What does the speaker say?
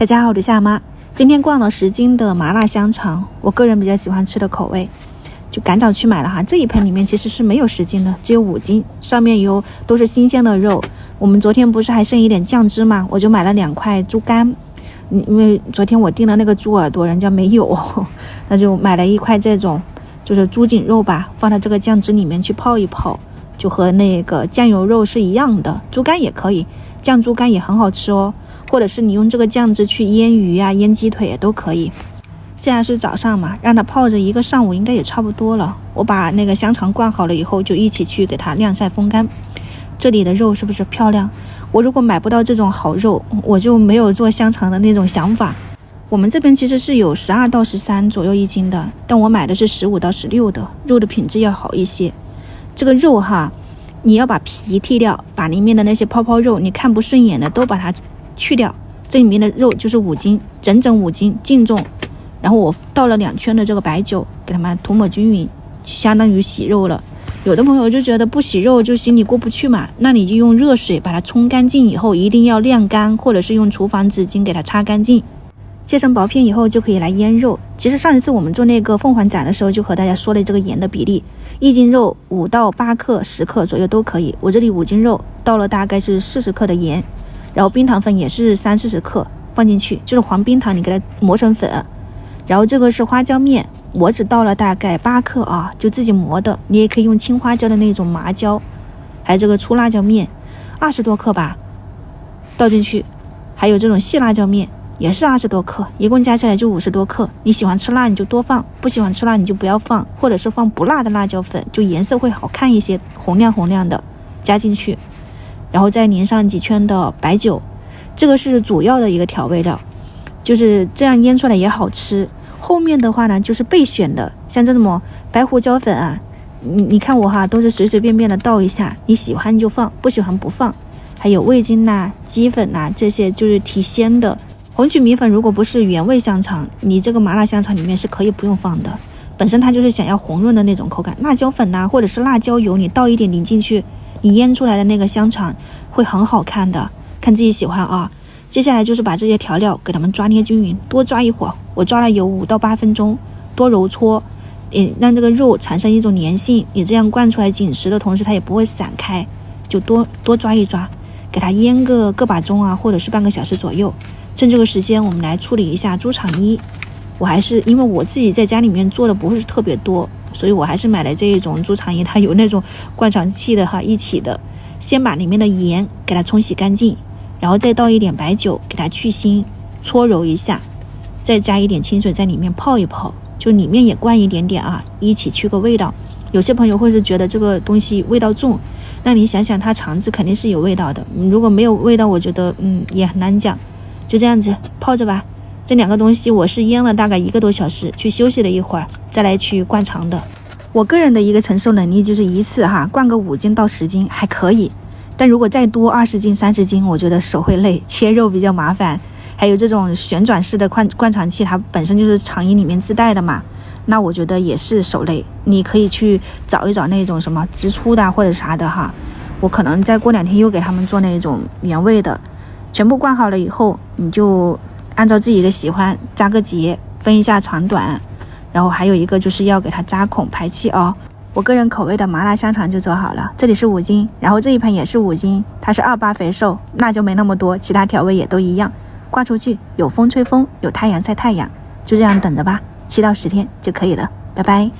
大家好，我是夏妈。今天逛了10斤的麻辣香肠，我个人比较喜欢吃的口味，就赶早去买了哈。这一盆里面其实是没有10斤的，只有5斤，上面都是新鲜的肉。我们昨天不是还剩一点酱汁嘛，我就买了2块猪肝，因为昨天我订了那个猪耳朵，人家没有，那就买了1块这种，就是猪颈肉吧，放到这个酱汁里面去泡一泡，就和那个酱油肉是一样的。猪肝也可以，酱猪肝也很好吃哦。或者是你用这个酱汁去腌鱼啊、腌鸡腿也都可以。现在是早上嘛，让它泡着1个上午应该也差不多了。我把那个香肠灌好了以后，就一起去给它晾晒风干。这里的肉是不是漂亮？我如果买不到这种好肉，我就没有做香肠的那种想法。我们这边其实是有12到13左右1斤的，但我买的是15到16的，肉的品质要好一些。这个肉哈，你要把皮剔掉，把里面的那些泡泡肉你看不顺眼的都把它去掉，这里面的肉就是5斤，整整5斤净重。然后我倒了2圈的这个白酒，给它们涂抹均匀，相当于洗肉了。有的朋友就觉得不洗肉就心里过不去嘛，那你就用热水把它冲干净以后，一定要晾干，或者是用厨房纸巾给它擦干净，切成薄片以后就可以来腌肉。其实上一次我们做那个凤凰展的时候就和大家说了这个盐的比例，1斤肉5到8克、10克左右都可以。我这里5斤肉倒了大概是40克的盐，然后冰糖粉也是30-40克放进去，就是黄冰糖，你给它磨成粉。然后这个是花椒面，我只倒了大概8克啊，就自己磨的，你也可以用青花椒的那种麻椒。还有这个粗辣椒面20多克吧，倒进去。还有这种细辣椒面也是20多克，一共加起来就50多克。你喜欢吃辣你就多放，不喜欢吃辣你就不要放，或者是放不辣的辣椒粉，就颜色会好看一些，红亮红亮的加进去。然后再淋上几圈的白酒，这个是主要的一个调味料，就是这样腌出来也好吃。后面的话呢就是备选的，像这种白胡椒粉啊，你看我哈都是随随便便的倒一下，你喜欢就放，不喜欢不放。还有味精呐、鸡粉呐，这些就是提鲜的。红曲米粉如果不是原味香肠，你这个麻辣香肠里面是可以不用放的，本身它就是想要红润的那种口感。辣椒粉呐，或者是辣椒油，你倒一点淋进去，你腌出来的那个香肠会很好看的，看自己喜欢啊。接下来就是把这些调料给它们抓捏均匀，多抓一会儿，我抓了有5到8分钟，多揉搓，让这个肉产生一种粘性。你这样灌出来紧实的同时它也不会散开，就多抓一抓，给它腌个把钟啊，或者是半个小时左右。趁这个时间我们来处理一下猪肠衣。我还是因为我自己在家里面做的不是特别多，所以我还是买了这一种猪肠衣，它有那种灌肠器的哈，一起的。先把里面的盐给它冲洗干净，然后再倒一点白酒给它去腥，搓揉一下，再加一点清水在里面泡一泡，就里面也灌一点点啊，一起去个味道。有些朋友会是觉得这个东西味道重，那你想想它肠子肯定是有味道的，如果没有味道我觉得也很难讲。就这样子泡着吧。这2个东西我是腌了大概1个多小时，去休息了一会儿再来去灌肠的。我个人的一个承受能力就是一次灌个5斤到10斤还可以，但如果再多20斤30斤，我觉得手会累，切肉比较麻烦。还有这种旋转式的灌肠器，它本身就是肠衣里面自带的嘛，那我觉得也是手累。你可以去找一找那种什么直出的或者啥的哈，我可能再过2天又给他们做那种原味的。全部灌好了以后，你就按照自己的喜欢扎个结，分一下长短。然后还有一个就是要给它扎孔排气哦。我个人口味的麻辣香肠就做好了，这里是5斤，然后这一盆也是5斤，它是28肥瘦，辣就没那么多，其他调味也都一样。挂出去，有风吹风，有太阳晒太阳，就这样等着吧，7到10天就可以了。拜拜。